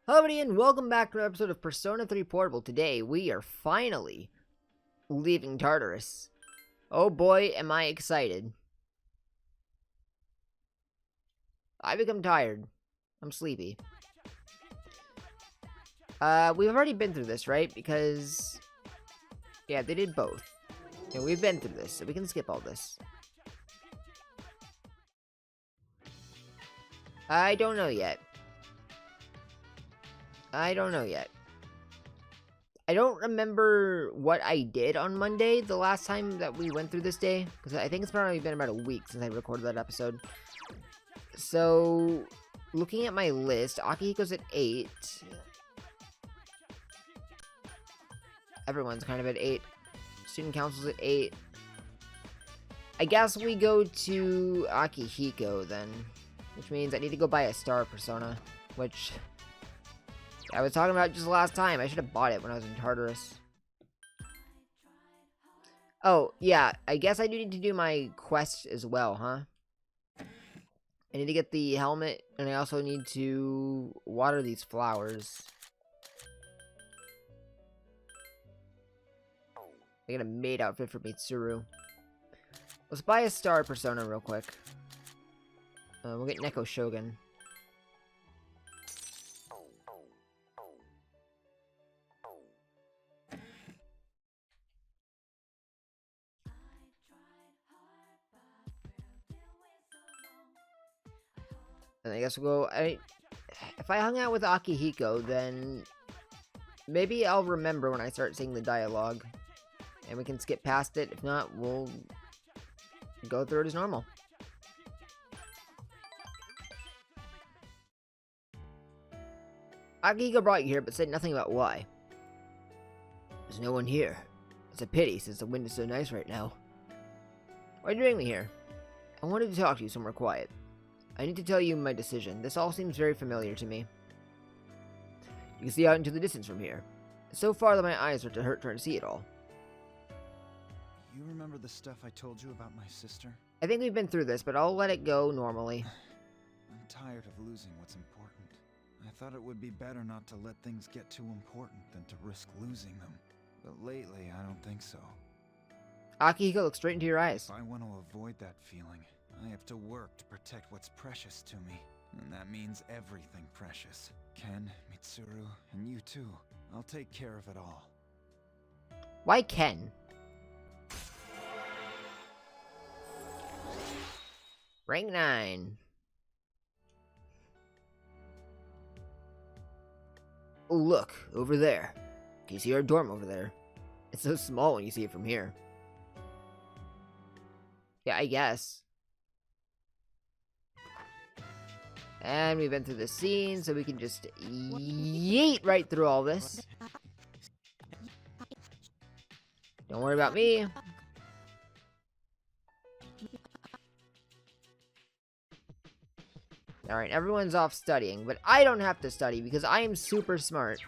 Hello everybody and welcome back to another episode of Persona 3 Portable. Today we are finally leaving Tartarus. Oh boy, am I excited. I become tired. I'm sleepy. We've already been through this, right? Because, yeah, they did both. And we've been through this, so we can skip all this. I don't know yet. I don't remember what I did on Monday the last time that we went through this day. Because I think it's probably been about a week since I recorded that episode. So, looking at my list, Akihiko's at 8. Everyone's kind of at 8. Student Council's at 8. I guess we go to Akihiko then. Which means I need to go buy a Star Persona. Which I was talking about just last time. I should have bought it when I was in Tartarus. Oh, yeah. I guess I do need to do my quest as well, huh? I need to get the helmet, and I also need to water these flowers. I get a maid outfit for Mitsuru. Let's buy a Star Persona real quick. We'll get Neko Shogun. And I guess we'll go. If I hung out with Akihiko, then maybe I'll remember when I start seeing the dialogue. And we can skip past it. If not, we'll go through it as normal. Akihiko brought you here, but said nothing about why. There's no one here. It's a pity, since the wind is so nice right now. Why are you bringing me here? I wanted to talk to you somewhere quiet. I need to tell you my decision. This all seems very familiar to me. You can see out into the distance from here. It's so far that my eyes start to hurt trying to see it all. You remember the stuff I told you about my sister? I think we've been through this, but I'll let it go normally. I'm tired of losing what's important. I thought it would be better not to let things get too important than to risk losing them. But lately, I don't think so. Akihiko, look straight into your eyes. If I want to avoid that feeling, I have to work to protect what's precious to me. And that means everything precious. Ken, Mitsuru, and you too. I'll take care of it all. Why Ken? Rank 9. Oh, look, over there. Can you see our dorm over there? It's so small when you see it from here. Yeah, I guess. And we've been through the scene, so we can just yeet right through all this. Don't worry about me. Alright, everyone's off studying, but I don't have to study because I am super smart.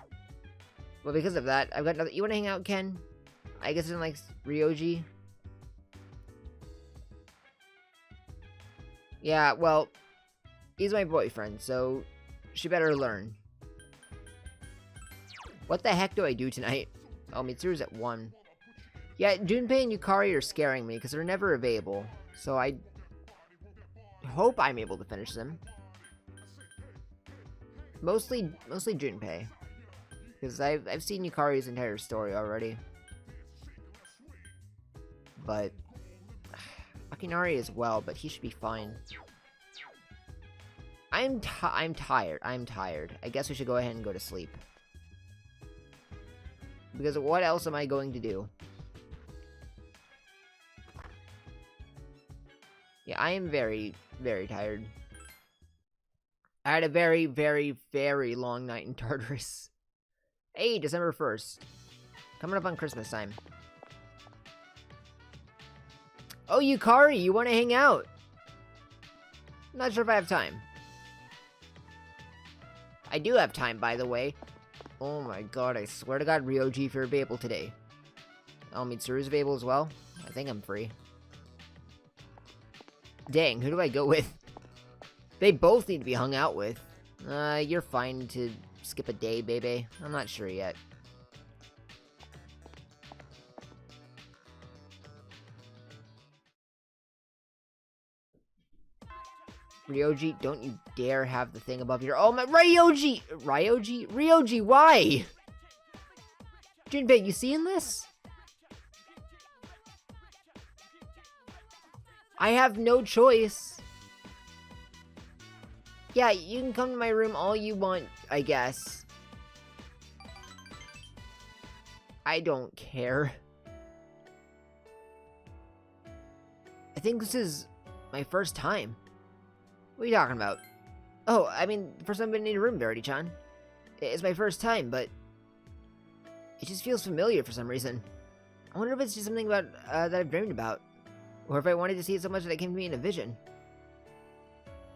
Well, because of that, I've got nothing. You wanna hang out, Ken? I guess in like Ryoji. Yeah, well, he's my boyfriend, so she better learn. What the heck do I do tonight? Oh, Mitsuru's at 1. Yeah, Junpei and Yukari are scaring me because they're never available. So I hope I'm able to finish them. Mostly Junpei. Because I've seen Yukari's entire story already. But Akinari as well, but he should be fine. I'm tired. I guess we should go ahead and go to sleep. Because what else am I going to do? Yeah, I am very, very tired. I had a very, very, very long night in Tartarus. Hey, December 1st. Coming up on Christmas time. Oh, Yukari, you want to hang out? Not sure if I have time. I do have time, by the way. Oh my god, I swear to god, Ryoji, if you're available today. Oh, Mitsuru's available as well? I think I'm free. Dang, who do I go with? They both need to be hung out with. You're fine to skip a day, baby? I'm not sure yet. Ryoji, don't you dare have the thing above your— oh my— Ryoji! Ryoji, why? Junpei, you seeing this? I have no choice. Yeah, you can come to my room all you want, I guess. I don't care. I think this is my first time. What are you talking about? Oh, I mean, the first time I've been in a room, Verity-chan. It's my first time, but it just feels familiar for some reason. I wonder if it's just something about that I've dreamed about, or if I wanted to see it so much that it came to me in a vision.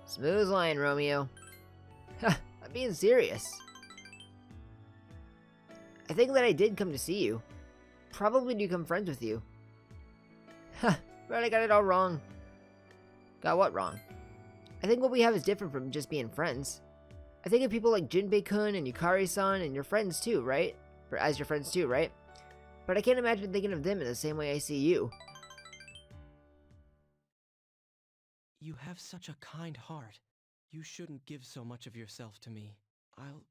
Smooth line, Romeo. Ha, I'm being serious. I think that I did come to see you. Probably to become friends with you. Ha, but I got it all wrong. Got what wrong? I think what we have is different from just being friends. I think of people like Junpei-kun and Yukari-san and your friends too, right? Or as your friends too, right? But I can't imagine thinking of them in the same way I see you. You have such a kind heart. You shouldn't give so much of yourself to me. I'll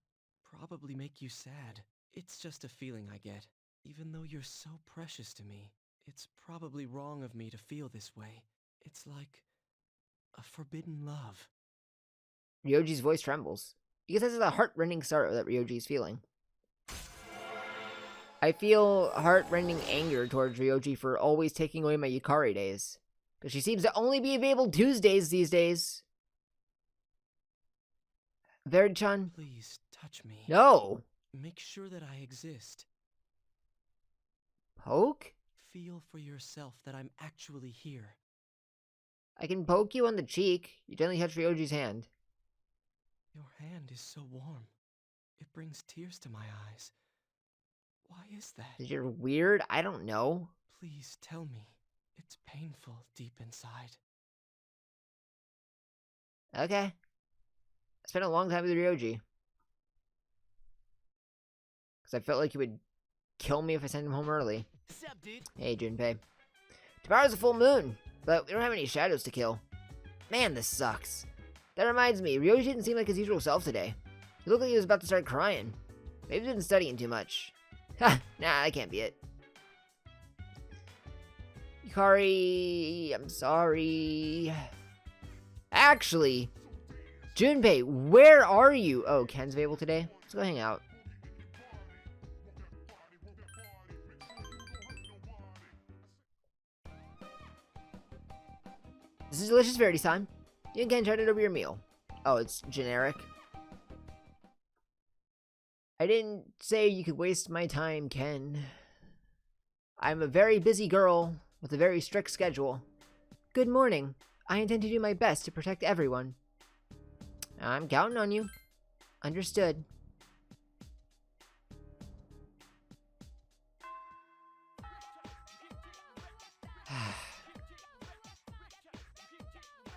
probably make you sad. It's just a feeling I get. Even though you're so precious to me, it's probably wrong of me to feel this way. It's like a forbidden love. Ryoji's voice trembles, because this is a heart-rending sorrow that Ryoji is feeling. I feel heart-rending anger towards Ryoji for always taking away my Yukari days, because she seems to only be available Tuesdays these days. Verity-chan? Please touch me. No! Make sure that I exist. Poke? Feel for yourself that I'm actually here. I can poke you on the cheek. You gently touch Ryoji's hand. Your hand is so warm. It brings tears to my eyes. Why is that? Is you're weird? I don't know. Please tell me. It's painful deep inside. Okay. I spent a long time with Ryoji. Because I felt like he would kill me if I sent him home early. Sup, dude? Hey, Junpei. Tomorrow's a full moon, but we don't have any shadows to kill. Man, this sucks. That reminds me, Ryoji didn't seem like his usual self today. He looked like he was about to start crying. Maybe he's been studying too much. Ha! Nah, that can't be it. Yukari, I'm sorry. Actually, Junpei, where are you? Oh, Ken's available today? Let's go hang out. This is delicious Verity time. You and Ken tried it over your meal. Oh, it's generic. I didn't say you could waste my time, Ken. I'm a very busy girl with a very strict schedule. Good morning. I intend to do my best to protect everyone. I'm counting on you. Understood.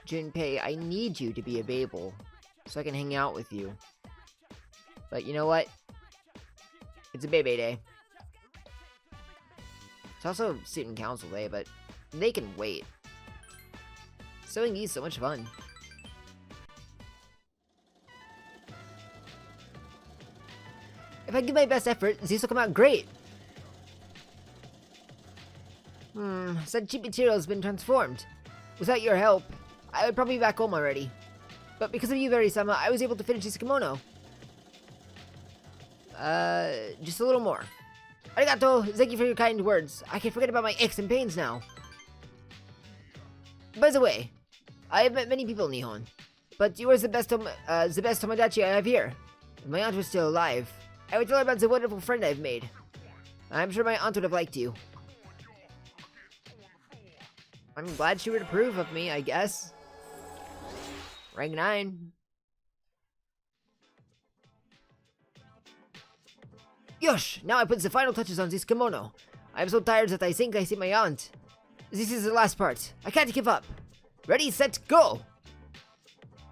Junpei, I need you to be available so I can hang out with you. But you know what? It's a baby day. It's also student council day, but they can wait. Sewing is so much fun. If I give my best effort, these will come out great. Said cheap material has been transformed. Without your help, I would probably be back home already. But because of you, Verity-sama, I was able to finish this kimono. Just a little more. Arigato! Thank you for your kind words. I can forget about my aches and pains now. By the way, I have met many people in Nihon, but you are the best tomodachi I have here. If my aunt was still alive, I would tell her about the wonderful friend I've made. I'm sure my aunt would have liked you. I'm glad she would approve of me, I guess. Rank 9. Yosh! Now I put the final touches on this kimono. I am so tired that I think I see my aunt. This is the last part. I can't give up. Ready, set, go!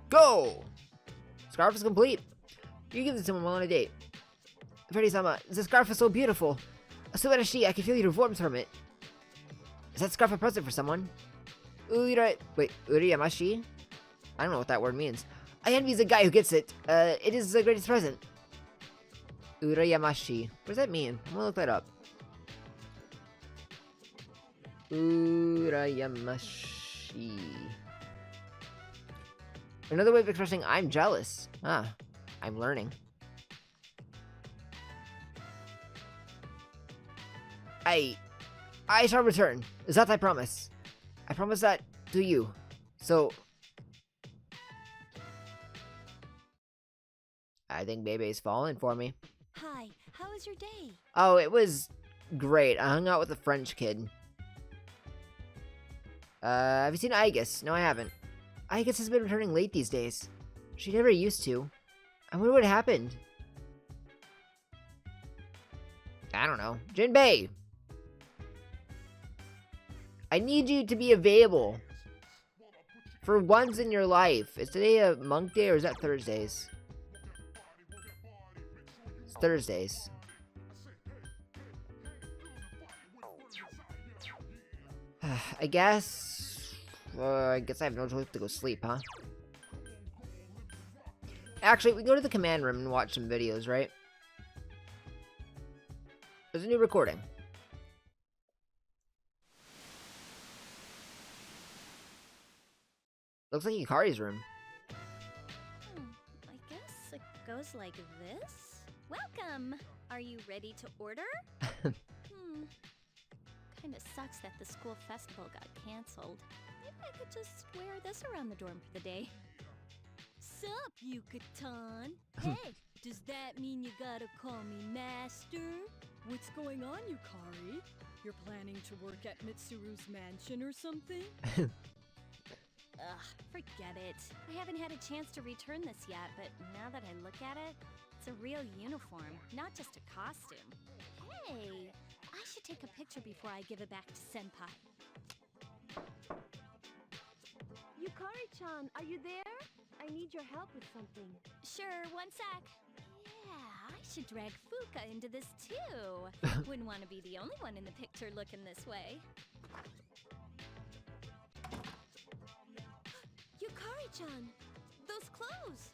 Go! Scarf is complete. You give this to someone while on a date. Verity-sama, this scarf is so beautiful. Subarashi, I can feel your warmth from it. Is that scarf a present for someone? Uriyamashi? I don't know what that word means. I envy the guy who gets it. It is the greatest present. Urayamashi. What does that mean? I'm gonna look that up. Urayamashi. Another way of expressing I'm jealous. Ah, I'm learning. I shall return. Is that I promise? I promise that to you. So, I think Bebe's fallen for me. Hi, how was your day? Oh, it was great. I hung out with a French kid. Have you seen Aigis? No, I haven't. Aigis has been returning late these days. She never used to. I wonder what happened. I don't know. Jinbei! I need you to be available. For once in your life. Is today a monk day or is that Thursdays? It's Thursdays. I guess I have no choice to go sleep, huh? Actually, we go to the command room and watch some videos, right? There's a new recording. Looks like Yukari's room. I guess it goes like this. Welcome! Are you ready to order? Kinda sucks that the school festival got cancelled. Maybe I could just wear this around the dorm for the day. Sup, Yucatan? Hey, does that mean you gotta call me master? What's going on, Yukari? You're planning to work at Mitsuru's mansion or something? Ugh, forget it. I haven't had a chance to return this yet, but now that I look at it, it's a real uniform, not just a costume. Hey, I should take a picture before I give it back to Senpai. Yukari-chan, are you there? I need your help with something. Sure, one sec. Yeah, I should drag Fuka into this too. Wouldn't want to be the only one in the picture looking this way. Yukari-chan, those clothes.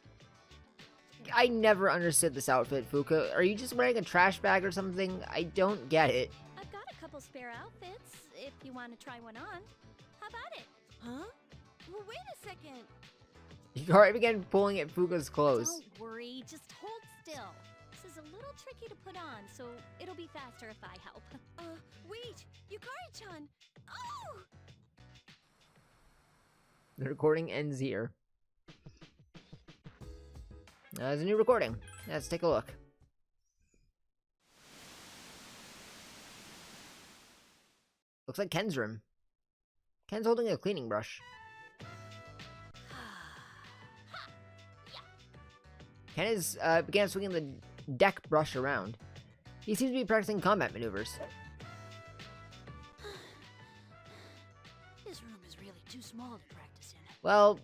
I never understood this outfit, Fuka. Are you just wearing a trash bag or something? I don't get it. I've got a couple spare outfits, if you want to try one on. How about it? Huh? Well, wait a second. Yukari began pulling at Fuka's clothes. Don't worry, just hold still. This is a little tricky to put on, so it'll be faster if I help. Wait! Yukari-chan! Oh! The recording ends here. There's a new recording. Let's take a look. Looks like Ken's room. Ken's holding a cleaning brush. Ken began swinging the deck brush around. He seems to be practicing combat maneuvers. This room is really too small to practice in. Well,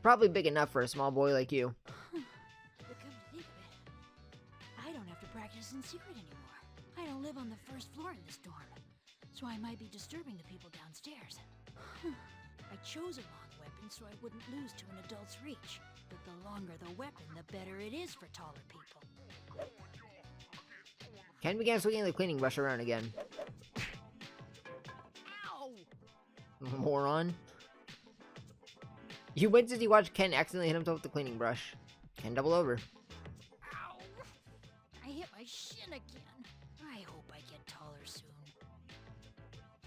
probably big enough for a small boy like you. But come to think of it, I don't have to practice in secret anymore. I don't live on the first floor in this dorm, so I might be disturbing the people downstairs. I chose a long weapon so I wouldn't lose to an adult's reach. But the longer the weapon, the better it is for taller people. Ken began swinging the cleaning brush around again. Ow! Moron. You went as you watched Ken accidentally hit himself with the cleaning brush. Ken double over. Ow! I hit my shin again. I hope I get taller soon.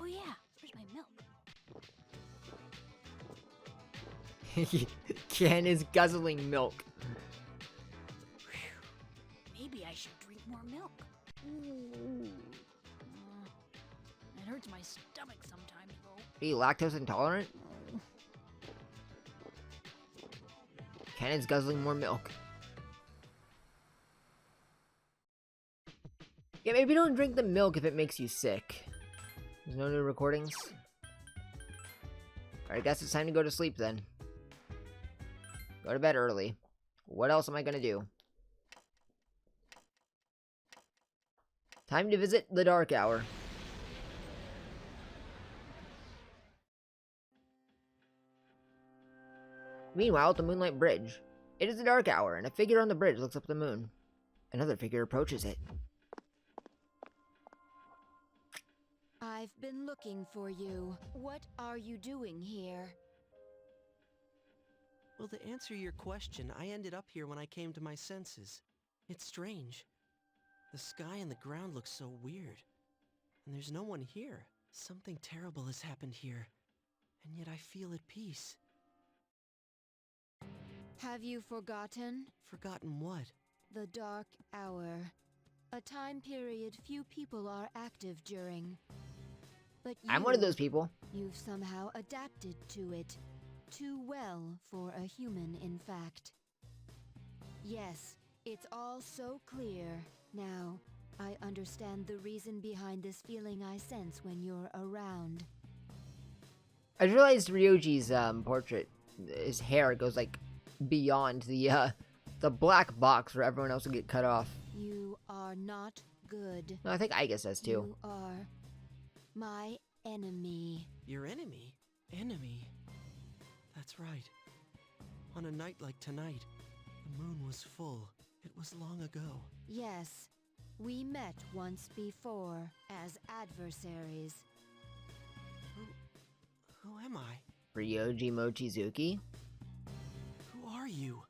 Oh yeah, where's my milk? Ken is guzzling milk. Whew. Maybe I should drink more milk. It hurts my stomach sometimes, though. Are you lactose intolerant? Ken is guzzling more milk. Yeah, maybe don't drink the milk if it makes you sick. There's no new recordings? Alright, I guess it's time to go to sleep then. Go to bed early. What else am I gonna do? Time to visit the Dark Hour. Meanwhile, at the Moonlight Bridge. It is the dark hour, and a figure on the bridge looks up at the moon. Another figure approaches it. I've been looking for you. What are you doing here? Well, to answer your question, I ended up here when I came to my senses. It's strange. The sky and the ground look so weird. And there's no one here. Something terrible has happened here. And yet I feel at peace. Have you forgotten? Forgotten what? The Dark Hour. A time period few people are active during. But I'm one of those people. You've somehow adapted to it. Too well for a human, in fact. Yes, it's all so clear. Now, I understand the reason behind this feeling I sense when you're around. I realized Ryoji's portrait, his hair goes like beyond the black box where everyone else would get cut off. You are not good. No, I think Igus does too. You are my enemy. Your enemy? Enemy? That's right. On a night like tonight, the moon was full. It was long ago. Yes, we met once before as adversaries. Who am I? Ryoji Mochizuki? Who are you?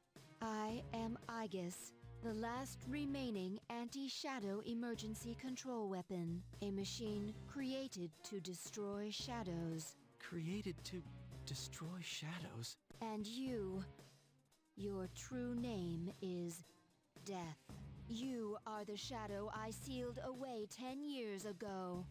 I am Igus, the last remaining anti-shadow emergency control weapon. A machine created to destroy shadows. Created to destroy shadows? And you, your true name is Death. You are the shadow I sealed away 10 years ago.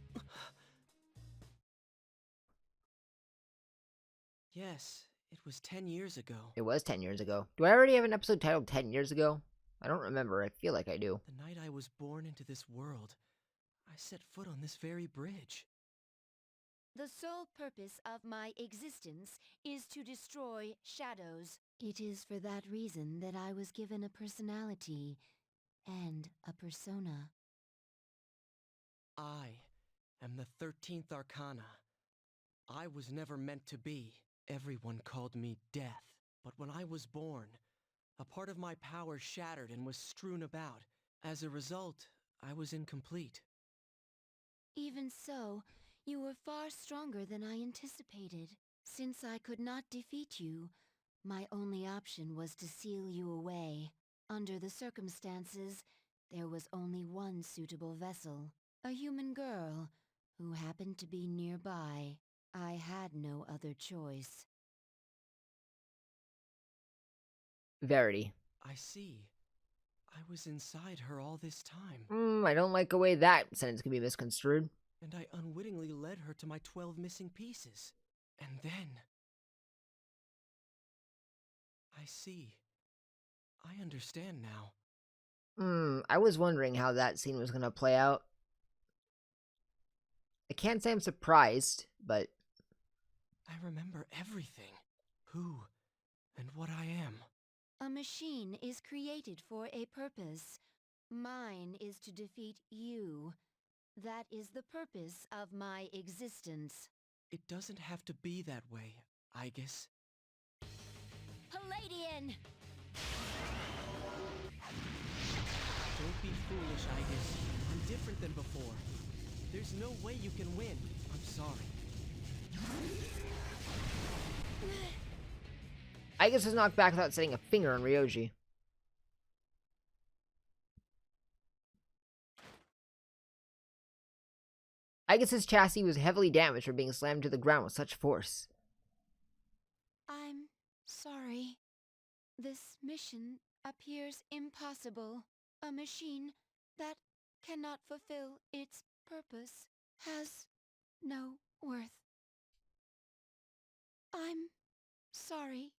Yes, it was 10 years ago. It was 10 years ago. Do I already have an episode titled 10 years ago? I don't remember. I feel like I do. The night I was born into this world, I set foot on this very bridge. The sole purpose of my existence is to destroy shadows. It is for that reason that I was given a personality and a persona. I am the 13th Arcana. I was never meant to be. Everyone called me Death. But when I was born, a part of my power shattered and was strewn about. As a result, I was incomplete. Even so, you were far stronger than I anticipated. Since I could not defeat you, my only option was to seal you away. Under the circumstances, there was only one suitable vessel, a human girl, who happened to be nearby. I had no other choice. Verity. I see. I was inside her all this time. I don't like the way that sentence can be misconstrued. And I unwittingly led her to my 12 missing pieces. And then... I see. I understand now. I was wondering how that scene was gonna play out. I can't say I'm surprised, but... I remember everything. Who and what I am. A machine is created for a purpose. Mine is to defeat you. That is the purpose of my existence. It doesn't have to be that way, Igus. Palladian! Don't be foolish, Igus. I'm different than before. There's no way you can win. I'm sorry. Igus was knocked back without setting a finger on Ryoji. Igus's chassis was heavily damaged for being slammed to the ground with such force. I'm sorry. This mission appears impossible. A machine that cannot fulfill its purpose has no worth. I'm sorry,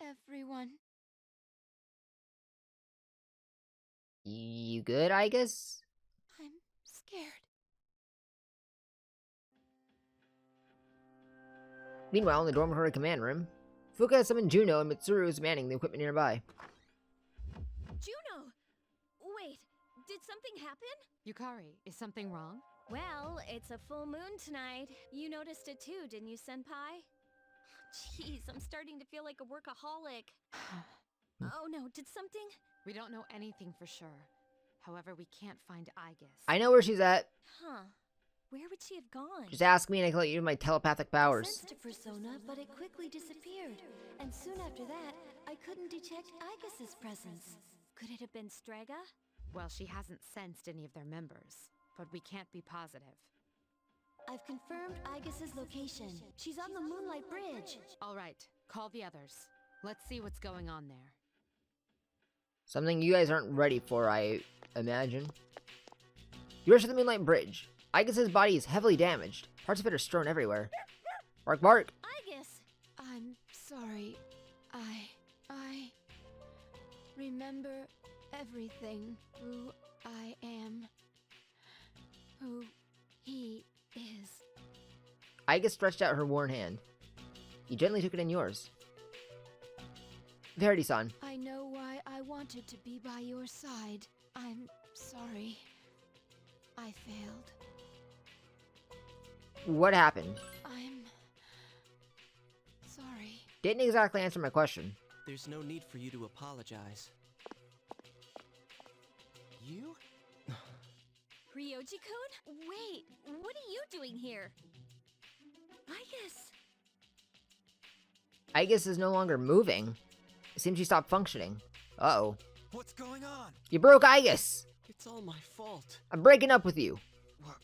everyone. You good, Igus? I'm scared. Meanwhile, in the dormitory command room, Fuka has summoned Juno and Mitsuru is manning the equipment nearby. Juno! Wait, did Did something happen? Yukari, is something wrong? Well, it's a full moon tonight. You noticed it too, didn't you, Senpai? Jeez, I'm starting to feel like a workaholic. Oh no, did something? We don't know anything for sure. However, we can't find Aegis. I know where she's at. Huh. Where would she have gone? Just ask me and I can let you use my telepathic powers. Sensed a persona, but it quickly disappeared. And soon after that, I couldn't detect Aegis's presence. Could it have been Strega? Well, she hasn't sensed any of their members, but we can't be positive. I've confirmed Aegis's location. She's on the Moonlight Bridge. All right, call the others. Let's see what's going on there. Something you guys aren't ready for, I imagine. You rush to the Moonlight Bridge. Aegis's body is heavily damaged. Parts of it are strewn everywhere. Bark, bark. Aegis! I'm sorry. I remember everything. Who I am. Who he is. Aegis stretched out her worn hand. You gently took it in yours. Verity-san. I know why I wanted to be by your side. I'm sorry. I failed. What happened? I'm sorry. Didn't exactly answer my question. There's no need for you to apologize. You? Ryoji-kun? Wait, what are you doing here? Aegis! Aegis is no longer moving. It seems she stopped functioning. Uh-oh. What's going on? You broke Aegis! It's all my fault. I'm breaking up with you. What?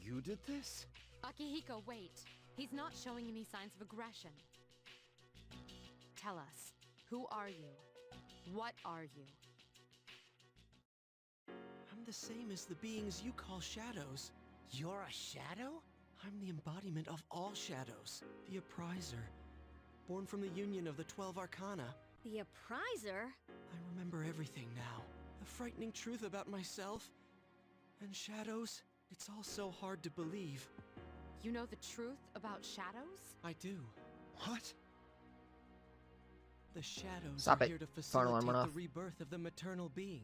You did this? Akihiko, wait. He's not showing any signs of aggression. Tell us, who are you? What are you? I'm the same as the beings you call shadows. You're a shadow? I'm the embodiment of all shadows. The Appriser. Born from the union of the 12 Arcana. The Appriser? I remember everything now. The frightening truth about myself. And shadows. It's all so hard to believe. You know the truth about shadows? I do. What? The shadows Stop are it. here to Phone alarm facilitate went the off. rebirth of the maternal being.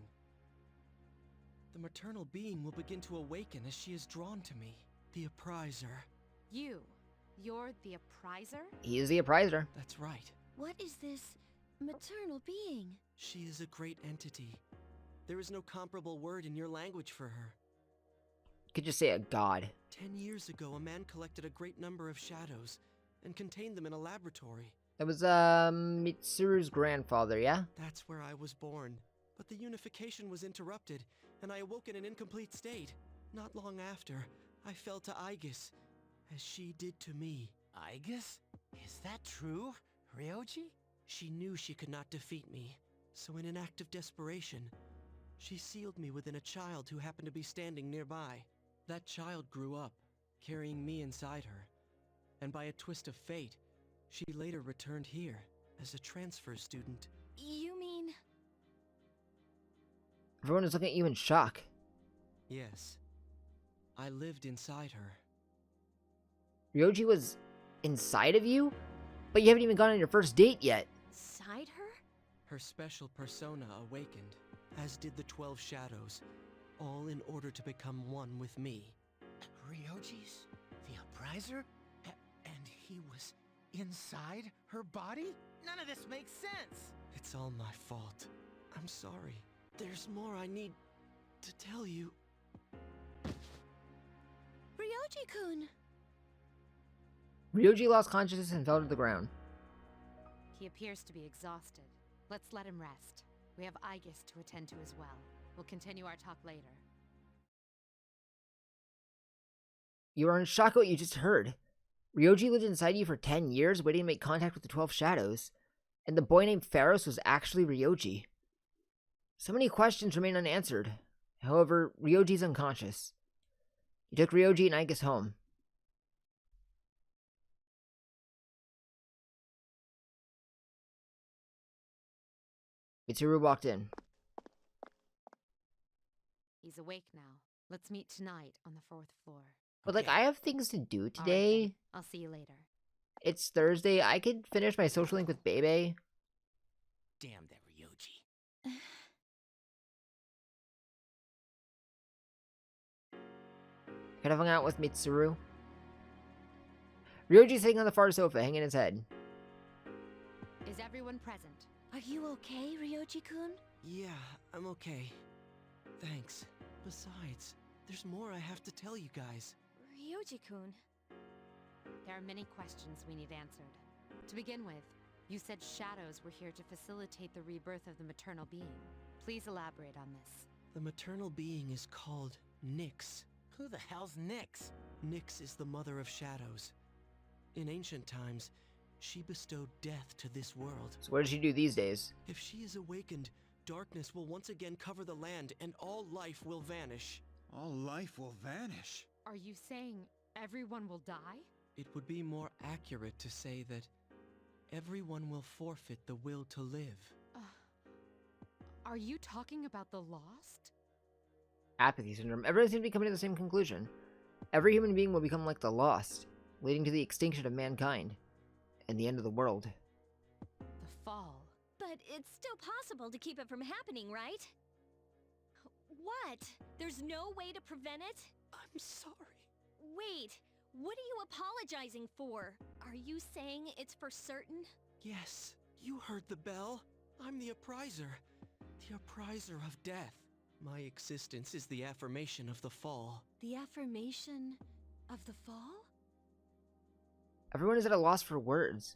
The maternal being will begin to awaken as she is drawn to me. The Appriser. You're the Appriser? He is the Appriser. That's right. What is this maternal being? She is a great entity. There is no comparable word in your language for her. Could just say a god. 10 years ago, a man collected a great number of shadows and contained them in a laboratory. That was, Mitsuru's grandfather, yeah? That's where I was born. But the unification was interrupted, and I awoke in an incomplete state. Not long after, I fell to Aegis, as she did to me. Aegis? Is that true, Ryoji? She knew she could not defeat me, so in an act of desperation, she sealed me within a child who happened to be standing nearby. That child grew up, carrying me inside her, and by a twist of fate, she later returned here as a transfer student. You mean... Everyone is looking at you in shock. Yes, I lived inside her. Ryoji was inside of you? But you haven't even gone on your first date yet. Inside her? Her special persona awakened, as did the 12 shadows, all in order to become one with me. Ryoji's? The Appriser? And he was inside her body? None of this makes sense! It's all my fault. I'm sorry. There's more I need to tell you. Ryoji-kun! Ryoji lost consciousness and fell to the ground. He appears to be exhausted. Let's let him rest. We have Aegis to attend to as well. We'll continue our talk later. You are in shock at what you just heard. Ryoji lived inside you for 10 years, waiting to make contact with the 12 shadows. And the boy named Pharos was actually Ryoji. So many questions remain unanswered. However, Ryoji's unconscious. You took Ryoji and Aegis home. Mitsuru walked in. He's awake now. Let's meet tonight on the 4th floor. But, like, Okay. I have things to do All right, today. then. I'll see you later. It's Thursday. I could finish my social link with Bebe. Damn that Ryoji. Could have hung out with Mitsuru. Ryoji's sitting on the far sofa, hanging his head. Is everyone present? Are you okay, Ryoji-kun? Yeah, I'm okay. Thanks. Besides, there's more I have to tell you guys. Ryoji-kun. There are many questions we need answered. To begin with, you said shadows were here to facilitate the rebirth of the maternal being. Please elaborate on this. The maternal being is called Nyx. Who the hell's Nyx? Nyx is the mother of shadows. In ancient times, she bestowed death to this world. So what does she do these days? If she is awakened, darkness will once again cover the land and all life will vanish. All life will vanish. Are you saying everyone will die? It would be more accurate to say that everyone will forfeit the will to live. Are you talking about the lost? Apathy syndrome. Everyone seems to be coming to the same conclusion. Every human being will become like the lost, leading to the extinction of mankind and the end of the world. The fall. But it's still possible to keep it from happening, right? What? There's no way to prevent it? I'm sorry. Wait, what are you apologizing for? Are you saying it's for certain? Yes, you heard the bell. I'm the appriser. The appriser of death. My existence is the affirmation of the fall. The affirmation of the fall? Everyone is at a loss for words.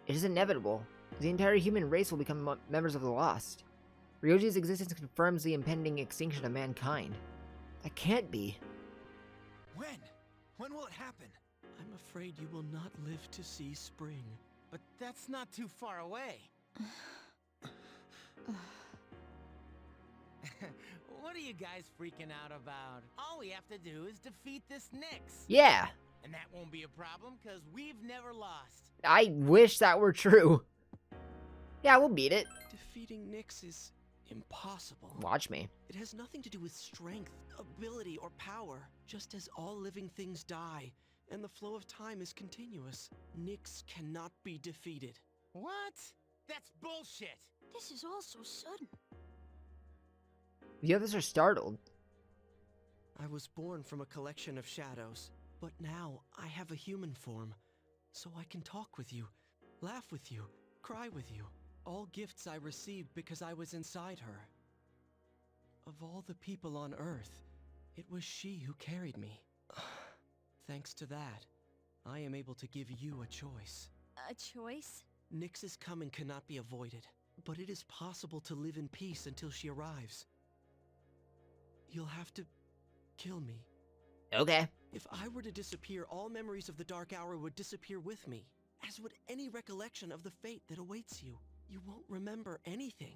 It is inevitable. The entire human race will become members of the lost. Ryoji's existence confirms the impending extinction of mankind. That can't be. When? When will it happen? I'm afraid you will not live to see spring. But that's not too far away. What are you guys freaking out about? All we have to do is defeat this Nyx. Yeah, And that won't be a problem, because we've never lost. I wish that were true. Yeah, we'll beat it. Defeating Nyx is impossible. Watch me. It has nothing to do with strength, ability, or power. Just as all living things die, and the flow of time is continuous, Nyx cannot be defeated. What? That's bullshit. This is all so sudden. The others are startled. I was born from a collection of shadows, but now I have a human form, so I can talk with you, laugh with you, cry with you. All gifts I received because I was inside her. Of all the people on Earth, it was she who carried me. Thanks to that, I am able to give you a choice. A choice? Nyx's coming cannot be avoided, but it is possible to live in peace until she arrives. You'll have to kill me. Okay. If I were to disappear, all memories of the Dark Hour would disappear with me, as would any recollection of the fate that awaits you. You won't remember anything.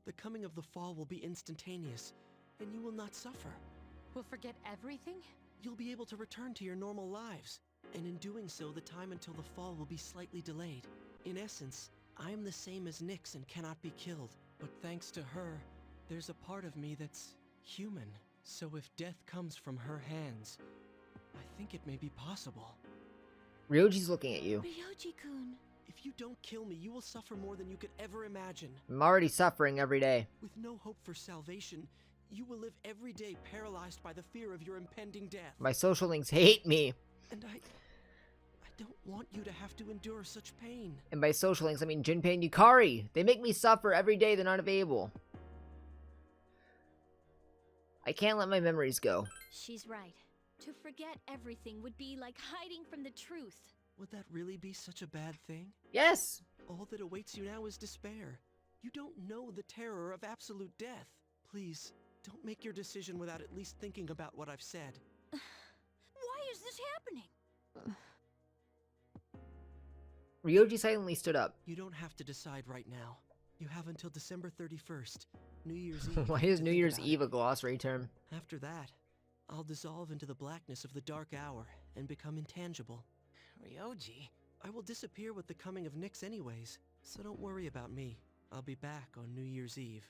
The coming of the fall will be instantaneous, and you will not suffer. We'll forget everything? You'll be able to return to your normal lives, and in doing so, the time until the fall will be slightly delayed. In essence, I am the same as Nyx and cannot be killed, but thanks to her, there's a part of me that's human. So if death comes from her hands, I think it may be possible. Ryoji's looking at you. Ryoji-kun. If you don't kill me, you will suffer more than you could ever imagine. I'm already suffering every day. With no hope for salvation, you will live every day paralyzed by the fear of your impending death. My social links hate me. And I don't want you to have to endure such pain. And by social links, I mean Junpei and Yukari. They make me suffer every day they're not available. I can't let my memories go. She's right. To forget everything would be like hiding from the truth. Would that really be such a bad thing? Yes! All that awaits you now is despair. You don't know the terror of absolute death. Please, don't make your decision without at least thinking about what I've said. Why is this happening? Ryoji silently stood up. You don't have to decide right now. You have until December 31st, New Year's Eve. Why to is New think Year's about Eve it. a glossary term? After that, I'll dissolve into the blackness of the Dark Hour and become intangible. Ryoji? I will disappear with the coming of Nyx anyways, so don't worry about me. I'll be back on New Year's Eve.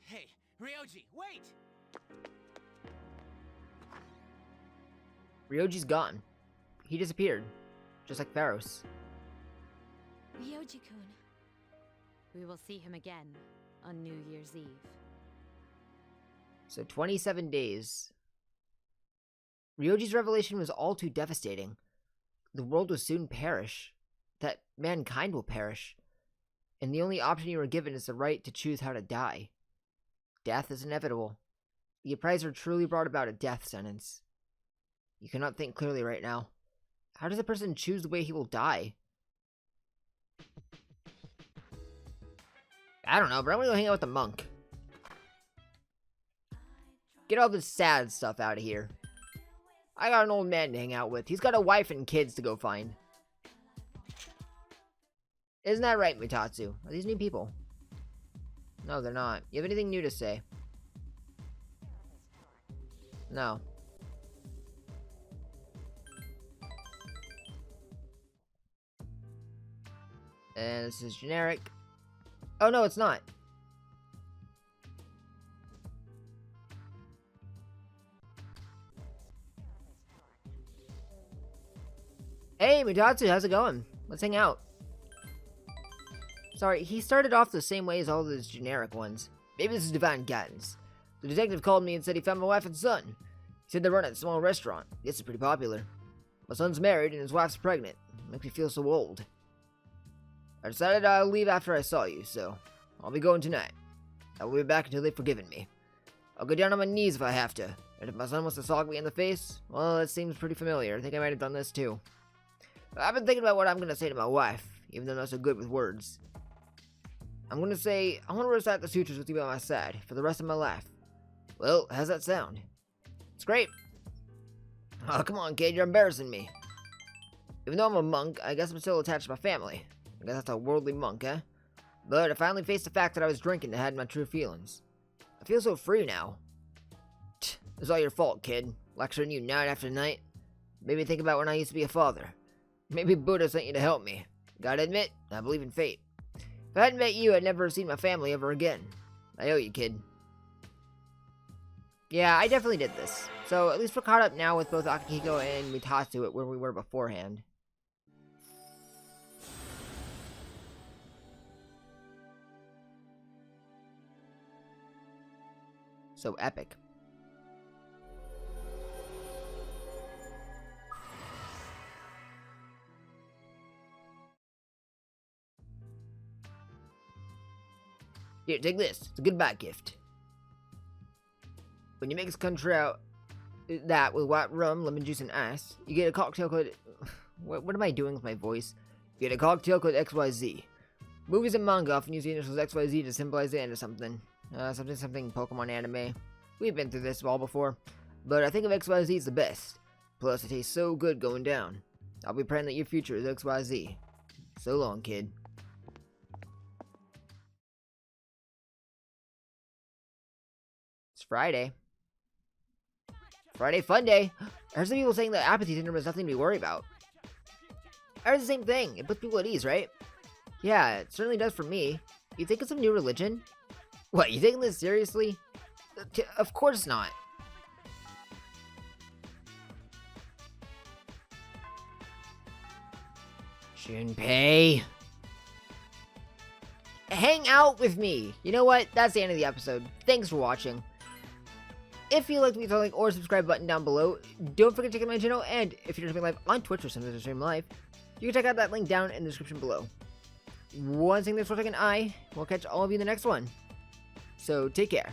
Hey, Ryoji, wait! Ryoji's gone. He disappeared. Just like Pharos. Ryoji-kun. We will see him again on New Year's Eve. So 27 days. Ryoji's revelation was all too devastating. The world will soon perish. That mankind will perish. And the only option you were given is the right to choose how to die. Death is inevitable. The appraiser truly brought about a death sentence. You cannot think clearly right now. How does a person choose the way he will die? I don't know, but I'm gonna go hang out with the monk. Get all this sad stuff out of here. I got an old man to hang out with. He's got a wife and kids to go find. Isn't that right, Mutatsu? Are these new people? No, they're not. You have anything new to say? No. And this is generic. Oh, no, it's not. Hey, Mutatsu, how's it going? Let's hang out. Sorry, he started off the same way as all those generic ones. Maybe this is divine guidance. The detective called me and said he found my wife and son. He said they run at a small restaurant. Guess it's pretty popular. My son's married and his wife's pregnant. Makes me feel so old. I decided I'll leave after I saw you, so I'll be going tonight. I will be back until they've forgiven me. I'll go down on my knees if I have to. And if my son wants to sock me in the face, well, that seems pretty familiar. I think I might have done this too. I've been thinking about what I'm going to say to my wife, even though I'm not so good with words. I'm going to say, I want to recite the sutras with you by my side for the rest of my life. Well, how's that sound? It's great. Oh, come on, kid, you're embarrassing me. Even though I'm a monk, I guess I'm still attached to my family. I guess that's a worldly monk, eh? But I finally faced the fact that I was drinking to hide my true feelings. I feel so free now. It's all your fault, kid. Lecturing you night after night. Made me think about when I used to be a father. Maybe Buddha sent you to help me. Gotta admit, I believe in fate. If I hadn't met you, I'd never have seen my family ever again. I owe you, kid. Yeah, I definitely did this. So at least we're caught up now with both Akihiko and Mutatsu at where we were beforehand. So epic. Here, take this. It's a goodbye gift. When you mix contrail that with white rum, lemon juice, and ice, you get a cocktail called... What am I doing with my voice? You get a cocktail called XYZ. Movies and manga often use the initials XYZ to symbolize the end of something. Something Pokemon anime. We've been through this all before. But I think of XYZ as the best. Plus, it tastes so good going down. I'll be praying that your future is XYZ. So long, kid. It's Friday. Friday fun day. I heard some people saying that apathy syndrome is nothing to be worried about. I heard the same thing. It puts people at ease, right? Yeah, it certainly does for me. You think it's some new religion? What, you taking this seriously? Of course not. Junpei. Hang out with me. You know what? That's the end of the episode. Thanks for watching. If you liked me, hit the like or subscribe button down below. Don't forget to check out my channel, and if you're streaming live on Twitch or sometimes I stream live, you can check out that link down in the description below. One thing that's for a second, I will catch all of you in the next one. So take care.